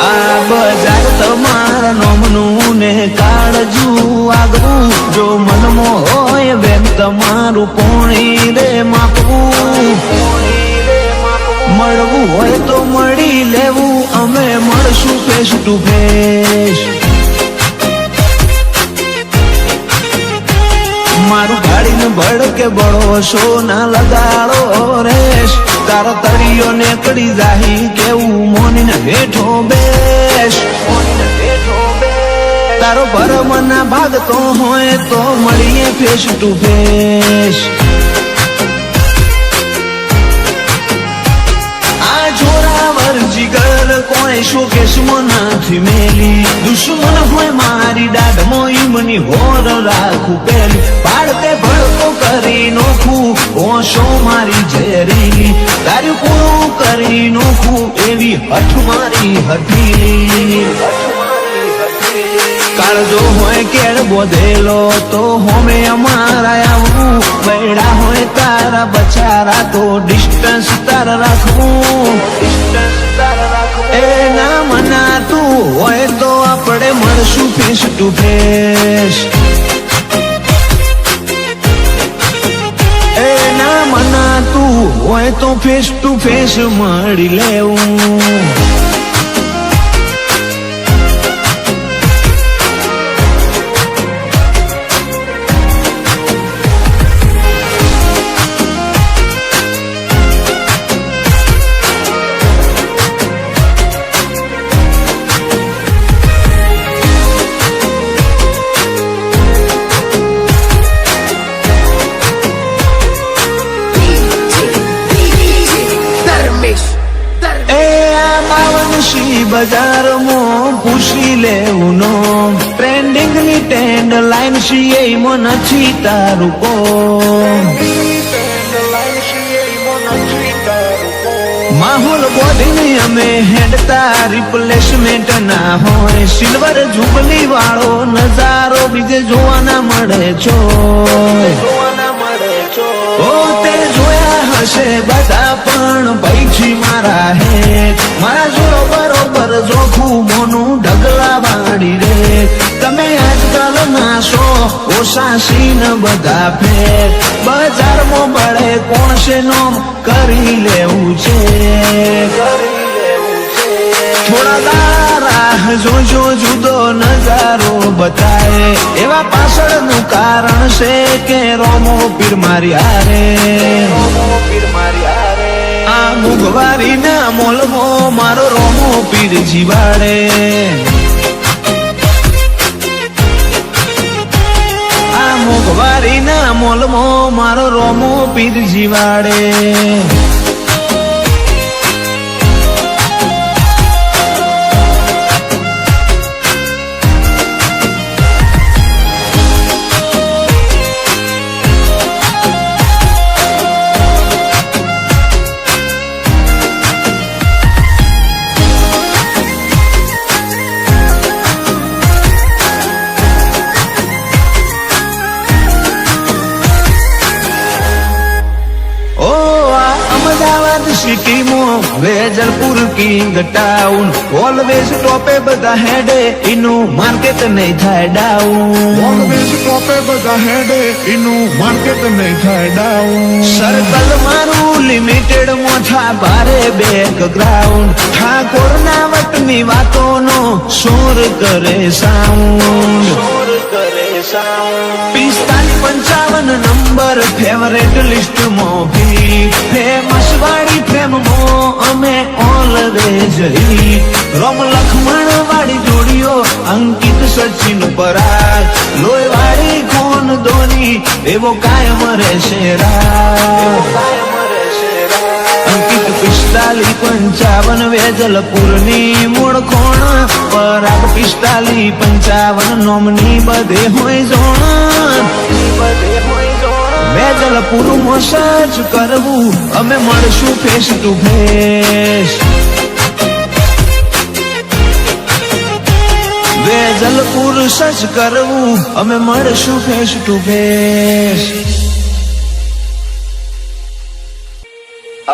આ બજાર તમારા નોમનું ને કાળજુ આગવું જો મનમાં હોય બેન તમારું કોણી રે માપવું મળવું હોય તો મળી લેવું અમે મળશું ફેસ ટુ ફેસ મારું ગાડીને ભડકે બળો શો ના લગાડો રેશ તારો તળિયો નીકળી જાહી કેવું મોનીને હેઠો બેસ તારો ભરમ ના ભાગતો હોય તો મળીએ ફેસ ટુ ફેસ આ જોરાવર જીગર કોઈ શોકેશમાં નથી મેલી દુશ્મન હોય મારી દાઢમાં ઈમની હોર રાખું પેલી પાડતે ભડકો કરી નોખું ઓશો મારી ઝેરીલી તારું પૂરું કરી નોખું એવી હઠ મારી હઠીલી કાળજો હોય કેળ બોધેલો તો હોમે અમારા આવવું બૈડા હોય તારા બચારા તો ડિસ્ટન્સ તારા રાખવું એ ના મનાતું હોય તો આપણે મળશું ફેસ ટુ ફેસ એ ના મનાતું હોય તો ફેસ ટુ ફેસ મળી લેવું બજારમાં પૂછી લેવું નો ટ્રેન્ડિંગ ની ટ્રેન્ડ લાઈન સીએમાં નથી તારું કોમ માહોલ બોડીને અમે હેડતા રિપ્લેસમેન્ટ ના હોય સિલ્વર જુબલી વાળો નજારો બીજે જોવા ના મળે છો ઓ તે જોયા હશે બધા પણ પૈછી મારા હેઠ મારા જોડો બરોબર જોખું મોનું ઢગલા વાળી રે તમે આજકાલ નાશો ઓછા સીન બધા ફેર બજારમાં બળે કોણ છે નોમ કરી લેવું છે થોડા દારા જોજો જુદો નજારો બતાય એવા પાછળનું કારણ છે કે રોમો પીર મારી હારે આ મુગવારી ના મોલમો મારો રોમો પીર જીવાડે આ મુગવારી ના મોલમો મારો રોમો પીર જીવાડે સિટીમાં વેજલપુર કિંગ ટાઉન ઓલવેઝ ટોપે બધા હેડે એનું માર્કેટ નહીં થાય ડાઉન ઓલવેઝ ટોપે બધા હેડે એનું માર્કેટ નહીં થાય ડાઉન સર્કલ મારું લિમિટેડ મોથા ભારે બેકગ્રાઉન્ડ ઠાકોર ના વટની વાતોનો શોર કરે સાઉન્ડ 45-55 નંબર ફેવરેટ લિસ્ટ માં ભી ફેમસ વાળી ફેમ મો અમે ઓલવેઝ હિટ રોમ લખમણ વાળી જોડીઓ અંકિત સચિન પરાગ લોહી વાળી કોણ ધોની એવો કાયમ રહેશે અંકિત 45-55 વેજલપુરની મૂળ કોણ પરાગ 45-55 નોમની બધે હોય જોણ વેજલપુરમાં સર્ચ કરવું અમે મળશું face to face Vejalpur search કરવું અમે મળશું ફેસ ટુ ફેસ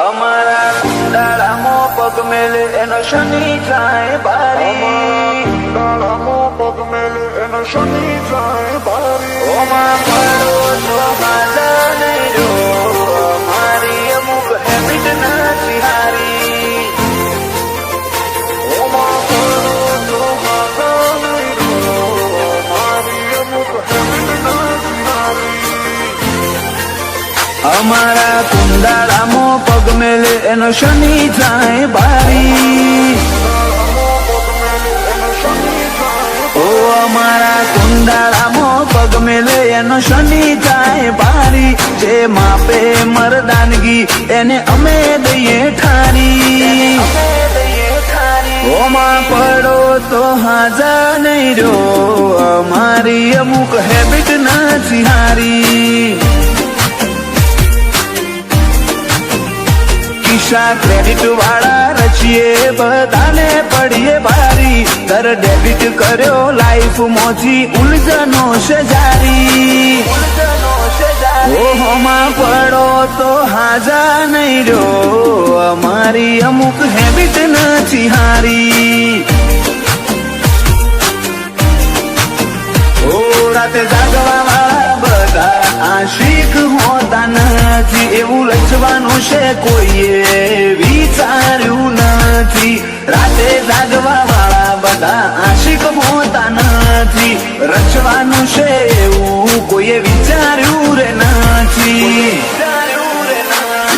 અમારા દાડામાં પગ મેલે એનો શનિ જાય બારી, કંડાળામાં પગ મેલે એનો શનિ જાય બારી. ઓમાં પડો તો હાજા નહીં રો, મારી અમુક હેબિટ નથી હારી. ઓમાં પડો તો હાજા નહીં રો, મારી અમુક હેબિટ નથી હારી. અમારા કુંડાળામાં પગ મેલે એનો શનિ જાય બારી. ઓ અમારા કુંડાળામાં પગ મેલે એનો શનિ જાય બારી. જે માપે મરદાનગી એને અમે દઈએ ઠારી. ઓમાં પડો તો હાજા નહીં રો, અમારી અમુક હેબિટ નથી હારી. કિસ્સા ક્રેડિટ વાળા રચીએ બધાને પડીએ ભારી. દર ડેબિટ કર્યો લાઈફ મોજી ઉલઝનો છે જારી. ઓહોમાં પડો તો હાજા નહીં રો, અમારી અમુક હેબિટ નથી હારી. ઓ રાતે જાગવા વાળા બધા આશિક હોતા નથી, એવું લખવાનું છે કોઈએ વિચાર્યું નથી. રાતે જાગવા વાળા બધા આશિક હોતા નથી, રચવાનું છે એવું કોઈએ વિચાર્યું રે નથી.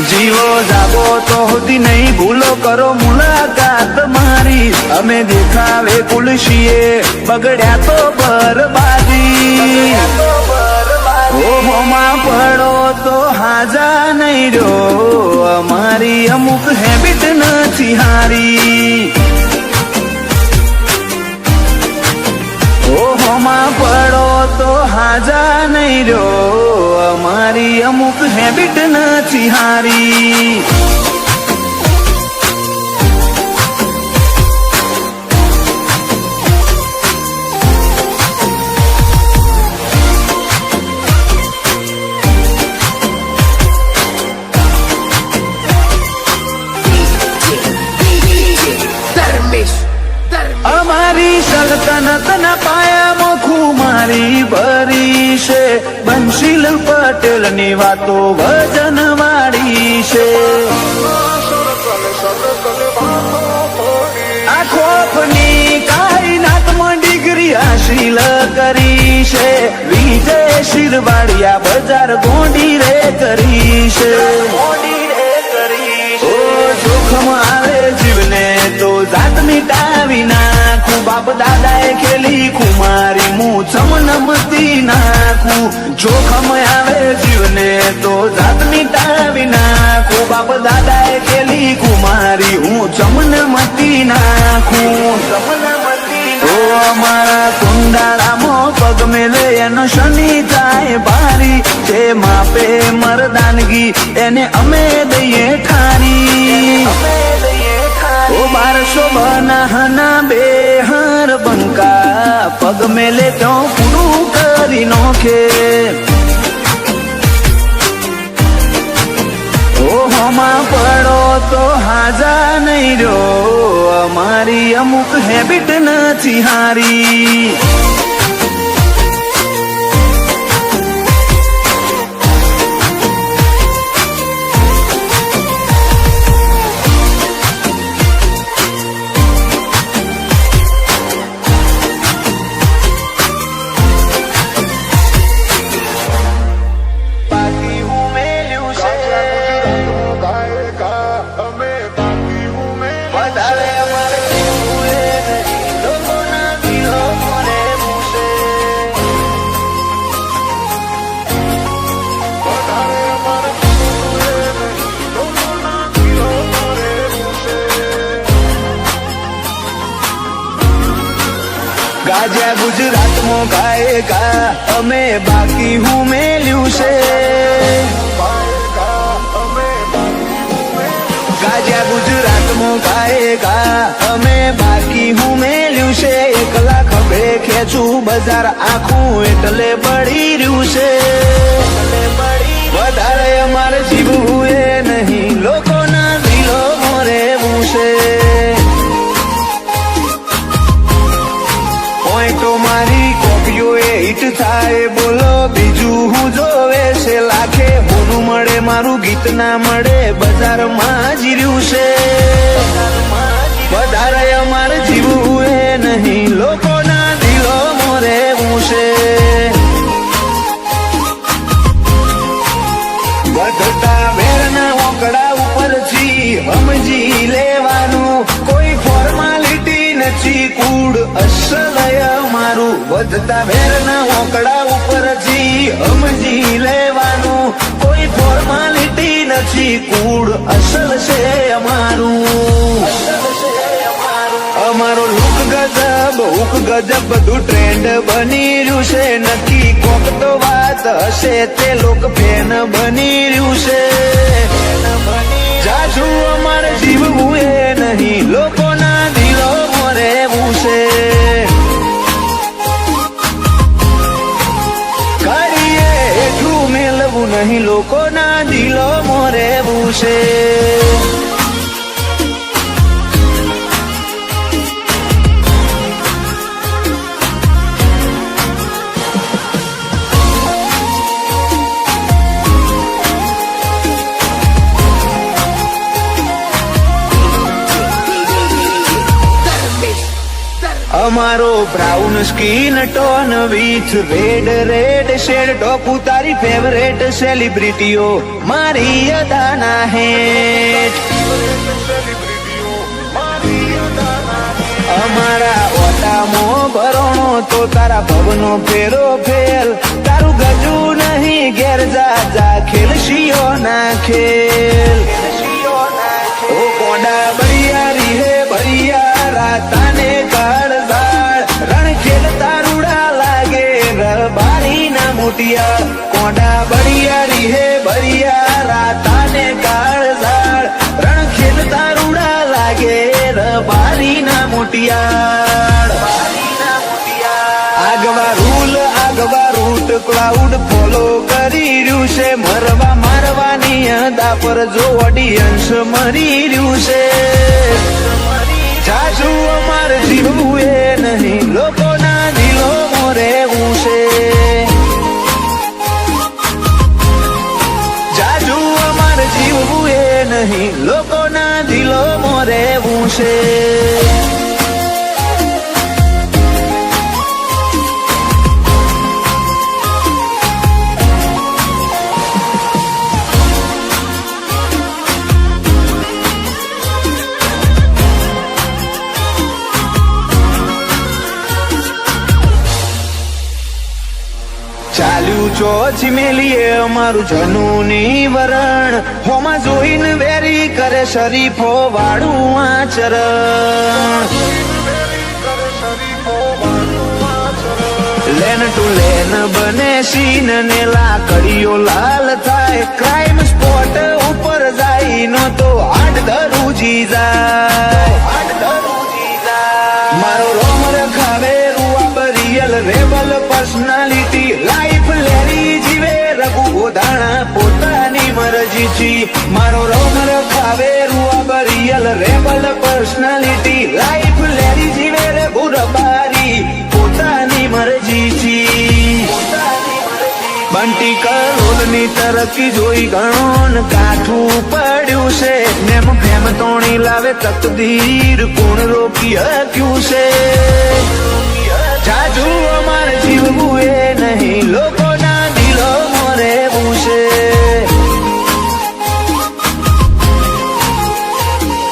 જીવો જાગો તો હોતી નહીં, ભૂલો કરો મુલાકાત મારી. અમે દેખાવે કુલશીએ બગડ્યા તો બરબાદી. ઓહોમાં પડો તો હાજા નહીં રો, અમારી અમુક હેબિટ નથી હારી. ઓહોમાં પડો તો હાજા નહીં રો, અમારી અમુક હેબિટ નથી હારી. અમારી સલ્તનતના પાયામાં ખુમારી ભરી છે, બંશીલ પટેલની વાતો વજન વાળી છે. આ ખોફની કાયનાતમાં ડિગ્રી હાસિલ કરી છે, વિજય શિરવાડિયા બજાર ગોંડી રે કરી છે. ઓ જોખમ આવે જીવને તો જાત મિટાવી નાખું, બાપ દાદાએ ખેલી કુમારી હું ચમનમતી નાખું. જોખમ આવે જીવને તો જાત મિટાવી નાખું, બાપ દાદાએ ખેલી કુમારી હું ચમનમતી નાખું. ઓ અમારા કુંડાળામાં પગ મેલે એનો શનિ જાય બારી. જે માપે મરદાનગી એને અમે દઈએ ઠારી. ઓ 1200 બનાહના બેહર બંકા, પગ મેલે તો પૂરું કરી નોખે. ઓહોમાં પડો તો હાજા નહીં રો, અમારી અમુક હેબિટ નથી હારી. બાકી હું મેલ્યું છે, વધારે અમારે કેવું એ નહીં, લોકોના દિલો મને મૂસે. ગાજ્યા ગુજરાતમાં ગાયકા અમે, બાકી હું મેલ્યું છે. ગાજ્યા ગુજરાતમાં ગાયકા અમે, બાકી હું મેલ્યું છે. એકલા ખભે ખેંચું બજાર આખું એટલે બળી રહ્યું છે. વધારે અમારે જીવવું એ નહીં, લોકોના દિલો મોરે મૂસે. મારું ગીત ના મળે બજારમાં જીર્યું છે વધારે અમારે જીવવું એ નહીં લોકોના દિલો મોરે છે વધતા વેરના ઓકડા ઉપરથી સમજી લેવાનું કોઈ ફોર્માલિટી નથી કૂડ અસલય મારું વધતા વેરના ઓકડા ઉપરથી સમજી લેવાનું કોઈ ફોર્માલિટી નથી કૂડ અસલ છે અમારું અમારો લુક ગજબ હુક ગજબ બધું ટ્રેન્ડ બની રહ્યું છે નક્કી કોક તો વાત હશે તે લોક ફેન બની રહ્યું છે જાજુ અમારે જીવવું એ નહીં લોકોના દિલો રહેવું છે કરીએ એટલું મેળવું નહીં લોકોના દિલો રહેવું છે અમારો brown skin tone with red shade ટોપુ તારી ફેવરેટ સેલિબ્રિટીઓ મારી અદાના હેઠ અમારા ઓટામો ભરણો તો તારા ભવનો ફેરો ફેલ તારું ગજુ નહીં ઘેર જા ખેલશીઓ ના ખેલ ઓ કોડા બળિયારી હે બળિયા રાતાને કાળઝાળ રણ ખેલ તારુડા લાગે રબારી ના મોટિયા કોડા બળિયારી હે બળિયા રાતાને કાળઝાળ રણ ખેલ તારુડા લાગે રબારી ના મોટિયા આગવા રૂલ આગવા રૂટ ક્લાઉડ ફોલો કરી રહ્યું છે મરવા મારવાની અદા પર જો ઓડિયન્સ મરી રહ્યું છે જાજુ અમારે જીવવું એ નહીં લોકોના દિલો રહેવું છે જાજુ અમારે જીવવું એ નહીં લોકોના દિલો રહેવું છે ચાલ્યું ચોથી મેલીએ અમારું જનુની વરણ હોમાં જોઈને વેરી કરે શરીફો વાળું આચરણ લેન ટુ લેન બને સીન ને લાકડીઓ લાલ થાય ક્રાઇમ સ્પોટ ઉપર જાય નો તો આડ ધરુજી જાય મારો રોમ રખાવે રૂઆ બરિયલ રેબલ પર્સનાલિટી લાઈફ લેરી જીવે રઘુ ગોધાણા પોતાની મરજીથી મારો રોમ રખાવે રૂઆ બરિયલ રેબલ પર્સનાલિટી લાઈફ લેરી જીવે રઘુ રબારી પોતાની મરજીથી બંટી કરોડની તરફી જોઈ ગણોન કાઠું પડ્યું છે નેમ ફેમ તોણી લાવે તકદીર કોણ રોકી હક્યું છે જાજુ અમારે જીવવું એ નહીં લોકોના દિલો રહેવું છે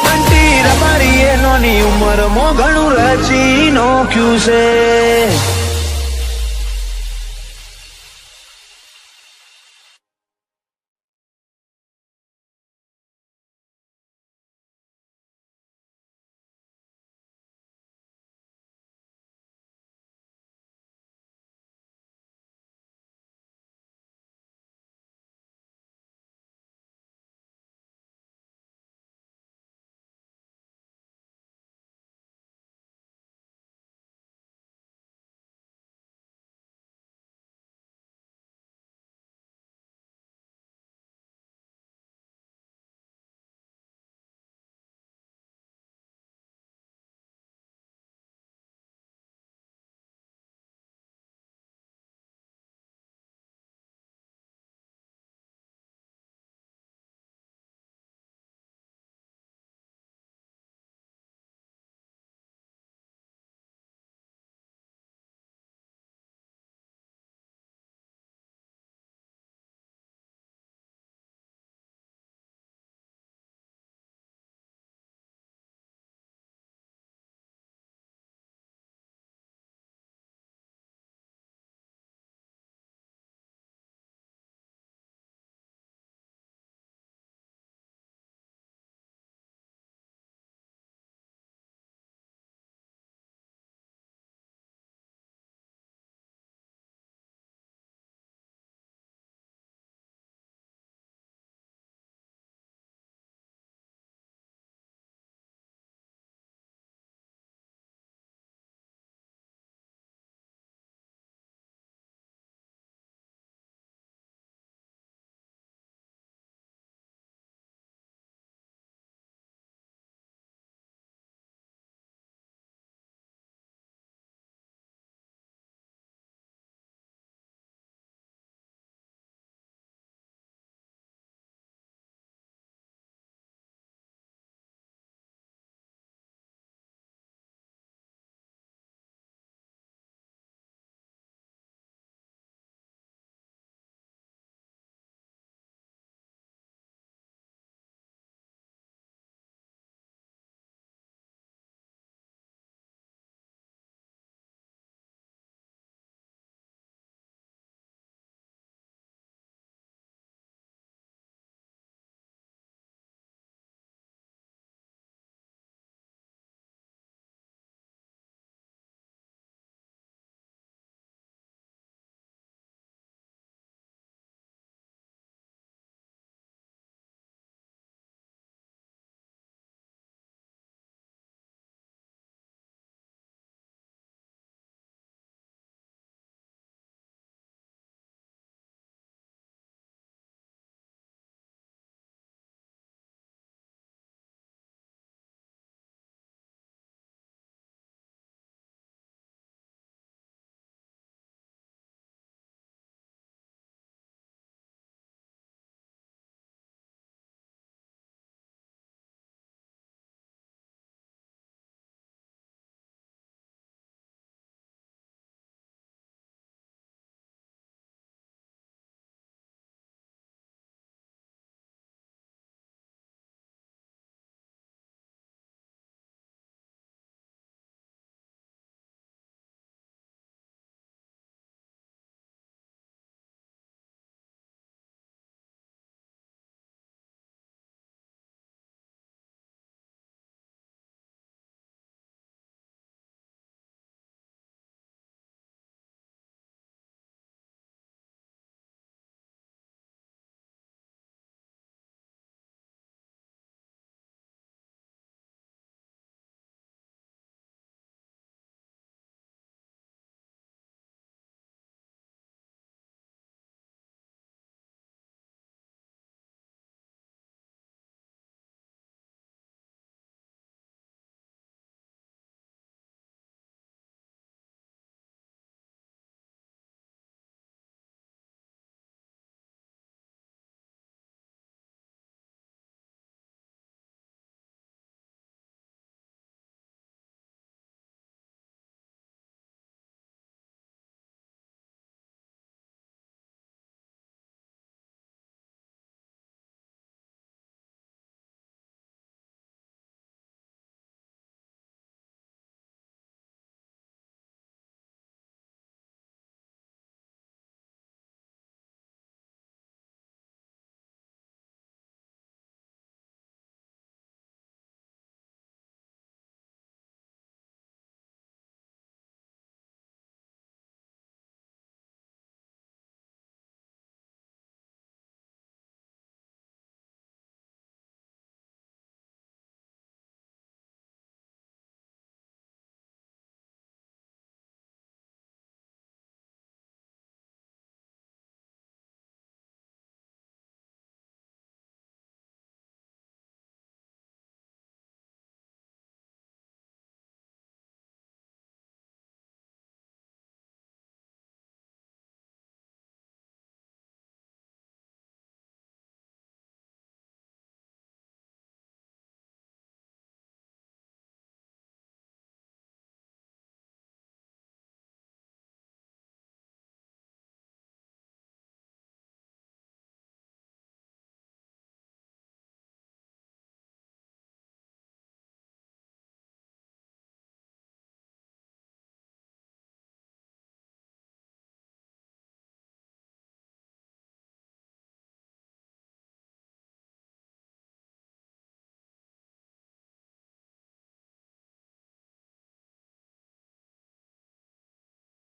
બંટી રબારી એ નોની ઉંમરમાં ઘણું રચી નોખ્યું છે